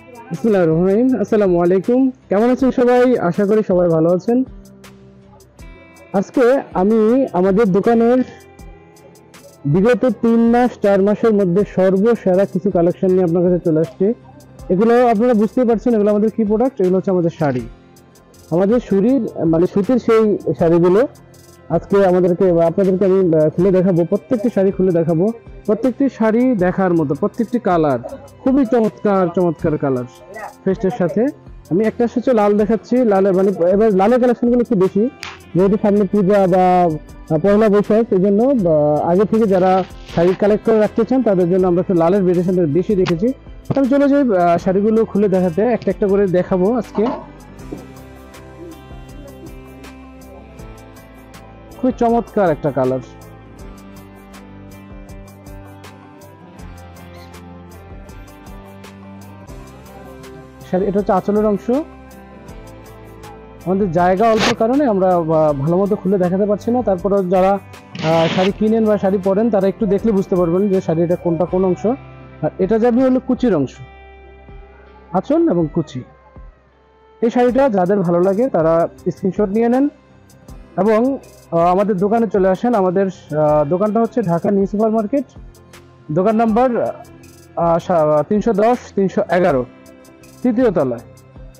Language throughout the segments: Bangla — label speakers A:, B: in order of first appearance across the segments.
A: বিসমিল্লাহির রহমানির রহিম। আসসালামু আলাইকুম। কেমন আছেন সবাই? আশা করি সবাই ভালো আছেন। আজকে আমি আমাদের দোকানের বিগত 3 মাস 4 মাসের মধ্যে সর্বসেরা কিছু কালেকশন নিয়ে আপনার কাছে চলে আসছি। এগুলো আপনারা বুঝতেই পারছেন, এগুলো আমাদের কি প্রোডাক্ট। এগুলো হচ্ছে আমাদের শাড়ি, আমাদের সুতির সেই শাড়িগুলো আজকে আপনাদেরকে আমি খুলে দেখাবো। প্রত্যেকটি শাড়ি খুলে দেখাবো। প্রত্যেকটি শাড়ি দেখার মতো, প্রত্যেকটি কালার খুবই চমৎকার চমৎকার কালার ফেস্টের সাথে। আমি একটা হচ্ছে লাল দেখাচ্ছি। লালের এবার লালের কালেকশনগুলো একটু বেশি, যেহেতু সামনে পূজা বা পয়লা বৈশাখ, এই জন্য আগে থেকে যারা শাড়ি কালেক্ট করে রাখতে চান তাদের জন্য আমরা একটু লালের ভেরিয়েশনটা বেশি রেখেছি। আমি চলে যাই শাড়িগুলো খুলে দেখাতে, একটা একটা করে দেখাবো আজকে। খুবই চমৎকার একটা কালার। এটা হচ্ছে আঁচলের অংশ। আমাদের জায়গা অল্প কারণে আমরা ভালো মতো খুলে দেখাতে পারছি না। তারপরে যারা শাড়ি কিনেন বা শাড়ি পরেন তারা একটু দেখলে বুঝতে পারবেন যে শাড়িটা কোনটা কোন অংশ। আর এটা যাবে হলো কুচির অংশ, আঁচল এবং কুচি। এই শাড়িটা যাদের ভালো লাগে তারা স্ক্রিনশট নিয়ে নেন এবং আমাদের দোকানে চলে আসেন। আমাদের দোকানটা হচ্ছে ঢাকা নিউ সুপার মার্কেট, দোকান নাম্বার 310 311, তৃতীয় তলায়।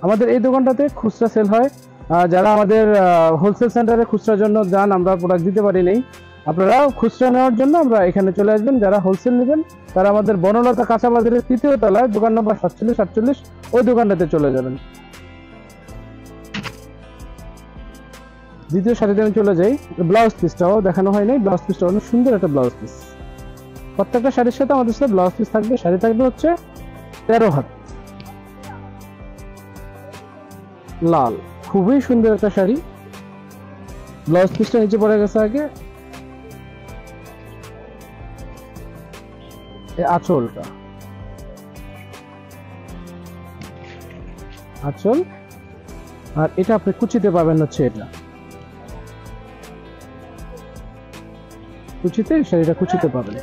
A: আমাদের এই দোকানটাতে খুচরা সেল হয়। যারা আমাদের হোলসেল সেন্টারে খুচরার জন্য যান, আমরা প্রোডাক্ট দিতে পারি নেই, আপনারা খুচরা নেওয়ার জন্য আমরা এখানে চলে আসবেন। যারা হোলসেল নেবেন তারা আমাদের বনলতা কাঁচা বাজারের তৃতীয় তলায় দোকান নম্বর 47 ওই দোকানটাতে চলে যাবেন। দ্বিতীয় শাড়িতে আমি চলে যাই। ব্লাউজ পিসটাও দেখানো হয় নাই। ব্লাউজ পিসটা অনেক সুন্দর একটা ব্লাউজ পিস। প্রত্যেকটা শাড়ির সাথে আমাদের সাথে ব্লাউজ পিস থাকবে। শাড়ি থাকবে হচ্ছে 13 হাত, লাল, খুবই সুন্দর একটা শাড়ি। ব্লাউজ পিসটা নিচে পড়ে গেছে আগে। আঁচলটা, আঁচল। আর এটা আপনি কুচিতে পাবেন হচ্ছে এটা কুচিতে, শাড়িটা কুচিতে পাবেন।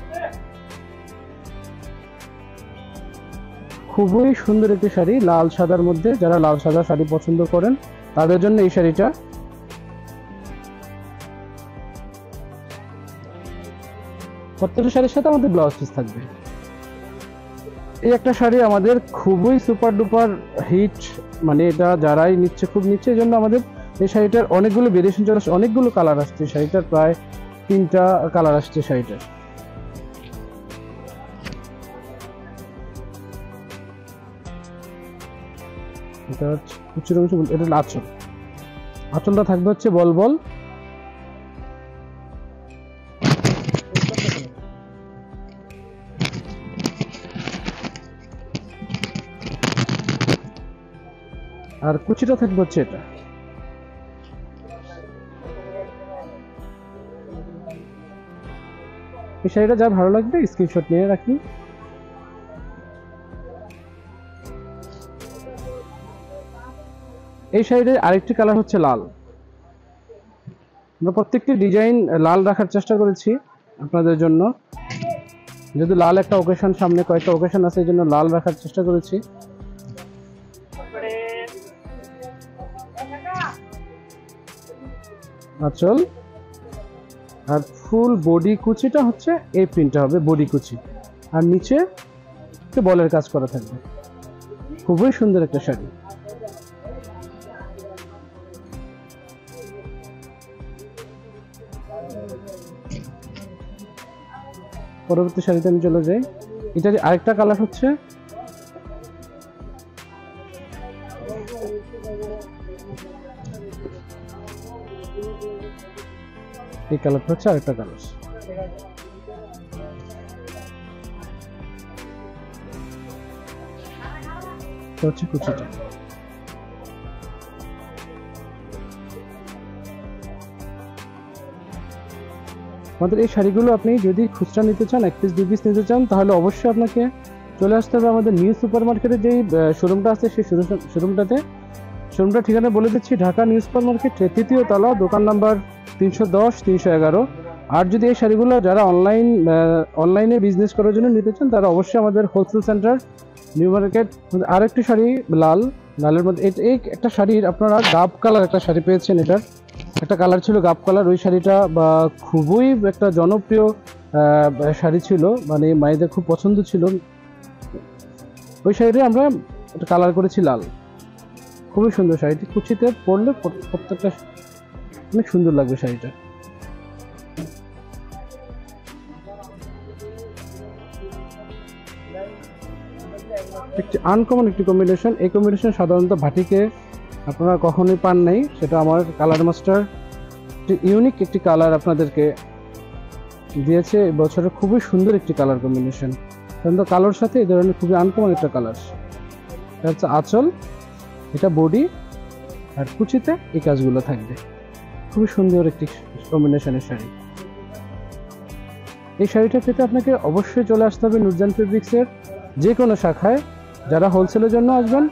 A: খুবই সুন্দর একটি শাড়ি, লাল সাদার মধ্যে। যারা লাল সাদা শাড়ি পছন্দ করেন তাদের জন্য এই শাড়িটা। প্রত্যেকটা শাড়ির সাথে আমাদের ব্লাউজ পিস থাকবে। এই একটা শাড়ি আমাদের খুবই সুপার ডুপার হিট, মানে এটা যারাই নিচ্ছে খুব নিচ্ছে। এই জন্য আমাদের এই শাড়িটার অনেকগুলো ভেরিয়েশন চলে আসছে, অনেকগুলো কালার আসছে। শাড়িটার প্রায় 3টা কালার আসছে শাড়িটার। এটা হচ্ছে কুচির অংশ, এটা আঁচল। আঁচলটা থাকবে হচ্ছে বল বল। আর কুচিটা থাকবে হচ্ছে এটা। এই শাড়িটা যা ভালো লাগবে স্ক্রিনশট নিয়ে রাখুন। এই শাড়িটার আরেকটি কালার হচ্ছে লাল। আমরা প্রত্যেকটি ডিজাইন লাল রাখার চেষ্টা করেছি আপনাদের জন্য, যেহেতু লাল একটা ওকেশন, সামনে কয়েকটা ওকেশন আছে, এই জন্য লাল রাখার চেষ্টা করেছি। আঁচল আর ফুল বডি কুচিটা হচ্ছে এই প্রিন্টটা হবে, বডি কুচি। আর নিচে একটু বলের কাজ করা থাকবে। খুবই সুন্দর একটা শাড়ি। পরবর্তী শাড়িতে আমি চলে যাই। এটা আরেকটা কালার হচ্ছে এই কালারটা হচ্ছে আরেকটা কালার। হচ্ছে কুচিটা। আমাদের এই শাড়িগুলো আপনি যদি খুচরা নিতে চান, 1 পিস 2 পিস নিতে চান, তাহলে অবশ্যই আপনাকে চলে আসতে হবে আমাদের নিউ সুপার মার্কেটের যেই শোরুমটা আছে সেই শোরুমটাতে। শোরুমটা ঠিকানা বলে দিচ্ছি, ঢাকা নিউ সুপার মার্কেট, 3য় তলা, দোকান নাম্বার 310 311। আর যদি এই শাড়িগুলো যারা অনলাইনে বিজনেস করার জন্য নিতে চান তারা অবশ্যই আমাদের হোলসেল সেন্টার নিউ মার্কেট। আর একটি শাড়ি লাল, লালের মধ্যে এই একটা শাড়ির আপনারা গাব কালার একটা শাড়ি পেয়েছেন। এটার একটা কালার ছিল গাব কালার, ওই শাড়িটা বা খুবই একটা জনপ্রিয় শাড়ি ছিল, মানে মায়েদের খুব পছন্দ ছিল। ওই শাড়িটা আমরা একটা কালার করেছি লাল, খুবই সুন্দর শাড়িটি। কুচিতে পরলে প্রত্যেকটা অনেক সুন্দর লাগবে শাড়িটা। একটি আনকমন একটি কম্বিনেশন, এই কম্বিনেশন সাধারণত ভাটিকে আপনারা কখনোই পান নাই, সেটা আমার কালার মাস্টার ইউনিক একটি কালার আপনাদেরকে দিয়েছে এবছরে। খুবই সুন্দর একটি কালার কম্বিনেশন, সাধারণত কালোর সাথে এই ধরনের খুবই আনকমন একটা কালার। এটা হচ্ছে আঁচল, এটা বডি, আর কুচিতে এই কাজগুলো থাকবে। খুবই সুন্দর একটি কম্বিনেশনের শাড়ি। এই শাড়িটা পেতে আপনাকে অবশ্যই চলে আসতে হবে নুরজান ফেব্রিক্সের যে কোনো শাখায়। যারা হোলসেলের জন্য আসবেন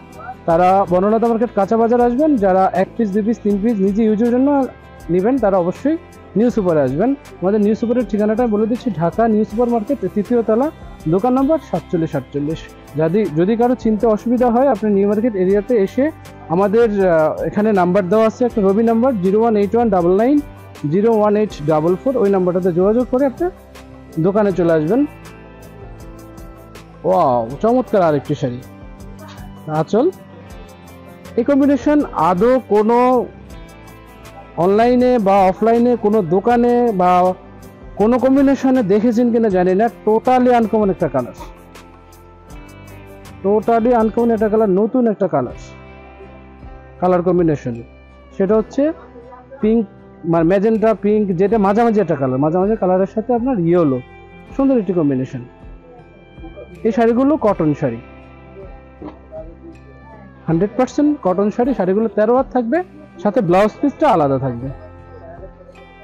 A: তারা বনলতা মার্কেট কাঁচা বাজার আসবেন, যারা 1 পিস 2 পিস 3 পিস নিজে ইউজের জন্য নেবেন তারা অবশ্যই নিউ সুপারে আসবেন। আমাদের নিউ সুপারের ঠিকানাটা বলে দিচ্ছি, ঢাকা নিউ সুপার মার্কেট 3য় তলা, দোকান নম্বর 4748। যদি কারো চিনতে অসুবিধা হয় আপনি নিউ মার্কেট এরিয়াতে এসে আমাদের এখানে নাম্বার দেওয়া আছে, একটা রবি নাম্বার 0181990184, ওই নাম্বারটাতে যোগাযোগ করে আপনি দোকানে চলে আসবেন। ওয়াও, চমৎকার আরেকটি শাড়ি আঁচল। এই কম্বিনেশন আদৌ কোনো অনলাইনে বা অফলাইনে কোনো দোকানে বা কোনো কম্বিনেশনে দেখেছেন কিনা জানি না। টোটালি আনকমন একটা কালার, টোটালি আনকমন একটা কালার, নতুন একটা কালার কম্বিনেশন। সেটা হচ্ছে পিঙ্ক, মানে ম্যাজেন্টা পিঙ্ক, যেটা মাঝামাঝি একটা কালার, মাঝামাঝি কালারের সাথে আপনার ইয়েলো, সুন্দর একটি কম্বিনেশন। এই শাড়িগুলো কটন শাড়ি, 100% কটন শাড়ি। শাড়িগুলো 13 হাত থাকবে, সাথে ব্লাউজ পিসটা আলাদা থাকবে।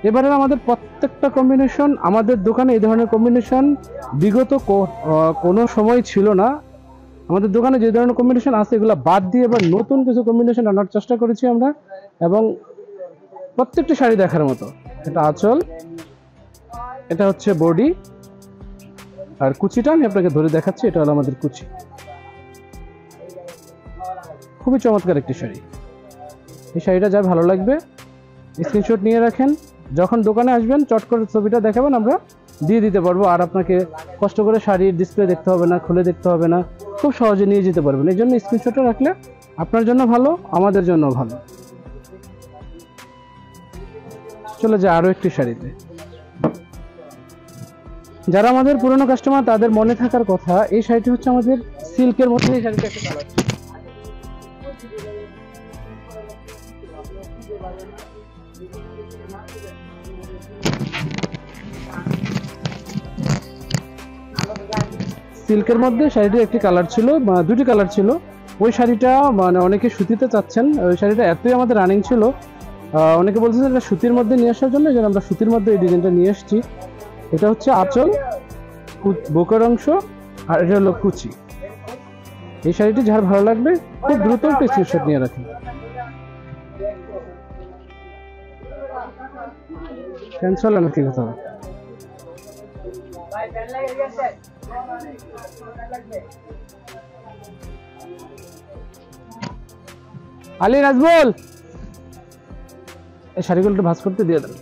A: এবারে আমাদের প্রত্যেকটা কম্বিনেশন, আমাদের দোকানে এই ধরনের কম্বিনেশন বিগত কোনো সময় ছিল না। আমাদের দোকানে যে ধরনের কম্বিনেশন আছে এগুলো বাদ দিয়ে এবার নতুন কিছু কম্বিনেশন আনার চেষ্টা করেছি আমরা, এবং প্রত্যেকটি শাড়ি দেখার মতো। এটা আঁচল, এটা হচ্ছে বডি, আর কুচিটা আমি আপনাকে ধরে দেখাচ্ছি, এটা হলো আমাদের কুচি। খুবই চমৎকার একটি শাড়ি। এই শাড়িটা যা ভালো লাগবে স্ক্রিনশট নিয়ে রাখেন, যখন দোকানে আসবেন চট করে ছবিটা দেখাবেন, আমরা দিয়ে দিতে পারবো। আর আপনাকে কষ্ট করে শাড়ির ডিসপ্লে দেখতে হবে না, খুলে দেখতে হবে না, খুব সহজে নিয়ে যেতে পারবেন। এই জন্য স্ক্রিনশটটা রাখলে আপনার জন্য ভালো, আমাদের জন্য ভালো। চলে যায় আরো একটি শাড়িতে। যারা আমাদের পুরনো কাস্টমার তাদের মনে থাকার কথা, এই শাড়িটি হচ্ছে আমাদের সিল্কের মধ্যে। এই শাড়িটা একটা কালার, সিল্কের মধ্যে শাড়িটির একটি কালার ছিল, দুটি কালার ছিল। ওই শাড়িটা মানে অনেকে সুতিতে চাচ্ছেন, ওই শাড়িটা এতই আমাদের রানিং ছিল, অনেকে বলছেন এটা সুতির মধ্যে নিয়ে আসার জন্য, যেন আমরা সুতির মধ্যে এই ডিজাইনটা নিয়ে এসেছি। এটা হচ্ছে আঁচল, বুকের অংশ, আর এটা হলো কুচি। এই শাড়িটি যার ভালো লাগবে খুব দ্রুত একটু স্ক্রিনশট নিয়ে রাখুন। ক্যান্সেল নাকি কথা? আলী নাজবুল, এই শাড়িগুলো একটু ভাঁজ করতে দিয়ে দেন।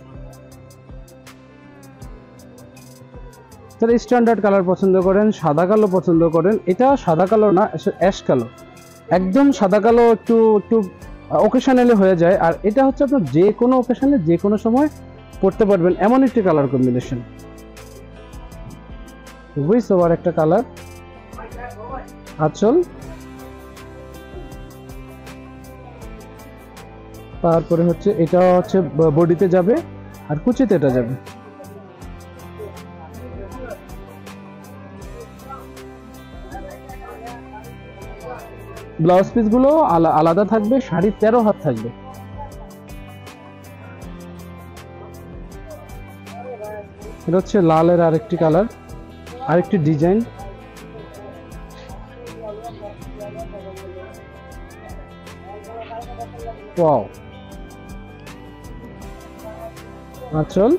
A: যারা স্ট্যান্ডার্ড কালার পছন্দ করেন, সাদা কালো পছন্দ করেন, এটা সাদা কালো না, অ্যাশ কালো, একদম সাদা কালো, একটু একটু ওকেশনালি হয়ে যায়। আর এটা হচ্ছে আপনার যে কোনো ওকেশনে যে কোনো সময় পরতে পারবেন এমন একটি কালার কম্বিনেশন। খুবই সোবার একটা কালার। আঁচল, তারপরে হচ্ছে এটা হচ্ছে বডিতে যাবে, আর কুচিতে এটা যাবে। ব্লাউজ পিস গুলো আলাদা থাকবে, শাড়ি 13 হাত থাকবে। এটা হচ্ছে লালের আরেকটি কালার, আরেকটি ডিজাইন। ওয়াও, আঁচল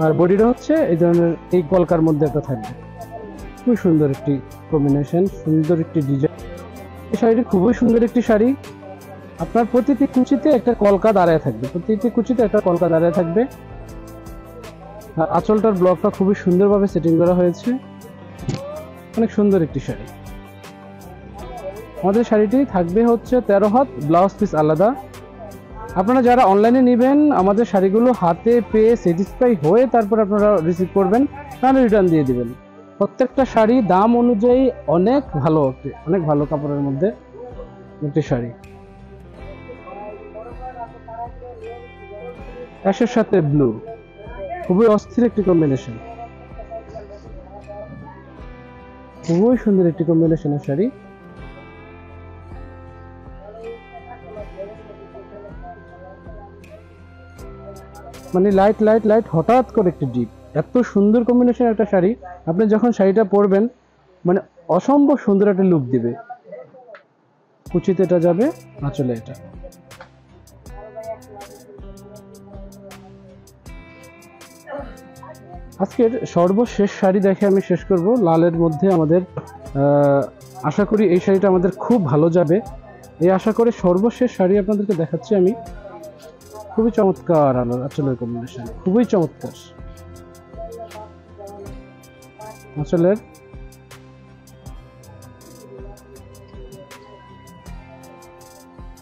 A: আর বডিটা হচ্ছে এই ধরনের এই কলকার মধ্যে একটা থাকবে। খুব সুন্দর একটি কম্বিনেশন, সুন্দর একটি ডিজাইন। এই শাড়িটি খুবই সুন্দর একটি শাড়ি। আপনার প্রতিটি কুচিতে একটা কলকা দাঁড়ায় থাকবে, প্রতিটি কুচিতে একটা কলকা দাঁড়ায় থাকবে। আর আঁচলটার ব্লকটা খুবই সুন্দরভাবে সেটিং করা হয়েছে, অনেক সুন্দর একটি শাড়ি। আমাদের শাড়িটি থাকবে হচ্ছে 13 হাত, ব্লাউজ পিস আলাদা। আপনারা যারা অনলাইনে নেবেন আমাদের শাড়িগুলো হাতে পেয়ে স্যাটিসফাই হয়ে তারপর আপনারা রিসিভ করবেন, তাহলে রিটার্ন দিয়ে দিবেন। প্রত্যেকটা শাড়ি দাম অনুযায়ী অনেক ভালো, অনেক ভালো কাপড়ের মধ্যে একটি শাড়ি। অ্যাশের সাথে ব্লু, খুবই অস্থির একটি কম্বিনেশন, খুবই সুন্দর একটি কম্বিনেশনের শাড়ি। মানে লাইট লাইট লাইট, হঠাৎ করে একটি ডিপ, এত সুন্দর কম্বিনেশন একটা শাড়ি। আপনি যখন শাড়িটা পরবেন মানে অসম্ভব সুন্দর একটা লুক দিবে। কুচিতে এটা যাবে, আঁচলে এটা। আজকের সর্বশেষ শাড়ি দেখে আমি শেষ করব, লালের মধ্যে আমাদের আশা করি এই শাড়িটা আমাদের খুব ভালো যাবে। এই আশা করে সর্বশেষ শাড়ি আপনাদেরকে দেখাচ্ছি আমি। খুবই চমৎকার আঁচলের কম্বিনেশন, খুবই চমৎকার। আঁচলের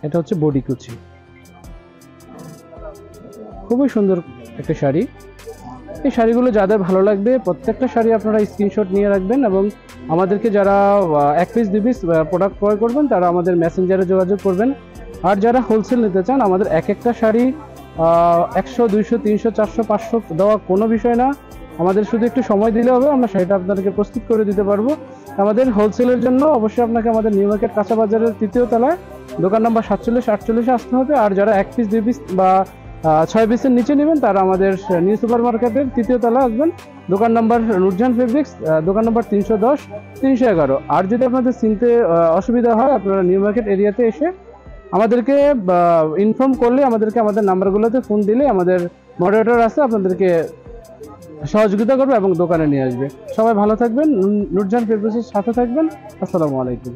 A: এটা হচ্ছে বডি কুচি, খুবই সুন্দর একটা শাড়ি। এই শাড়িগুলো যাদের ভালো লাগবে প্রত্যেকটা শাড়ি আপনারা স্ক্রিনশট নিয়ে রাখবেন এবং আমাদেরকে যারা 1 পিস 2 পিস প্রোডাক্ট ক্রয় করবেন তারা আমাদের মেসেঞ্জারে যোগাযোগ করবেন। আর যারা হোলসেল নিতে চান, আমাদের এক একটা শাড়ি 100 200 300 400 500 দেওয়া কোনো বিষয় না। আমাদের শুধু একটু সময় দিলে হবে, আমরা শাড়িটা আপনাদেরকে প্রস্তুত করে দিতে পারবো। আমাদের হোলসেলের জন্য অবশ্যই আপনাকে আমাদের নিউ মার্কেট কাঁচা বাজারের 3য় তলায় দোকান নাম্বার 47 48 আসতে হবে। আর যারা 1 পিস 2 পিস বা 6 পিসের নিচে নেবেন তারা আমাদের নিউ সুপার মার্কেটের 3য় তলায় আসবেন, দোকান নাম্বার নুরজাহান ফেব্রিক্স, দোকান নাম্বার 310 311। আর যদি আপনাদের চিনতে অসুবিধা হয় আপনারা নিউ মার্কেট এরিয়াতে এসে আমাদেরকে ইনফর্ম করলে, আমাদেরকে আমাদের নাম্বারগুলোতে ফোন দিলে আমাদের মডারেটর আছে, আপনাদেরকে সহযোগিতা করবে এবং দোকানে নিয়ে আসবে। সবাই ভালো থাকবেন, নুরজাহান ফেব্রিক্সের সাথে থাকবেন। আসসালামু আলাইকুম।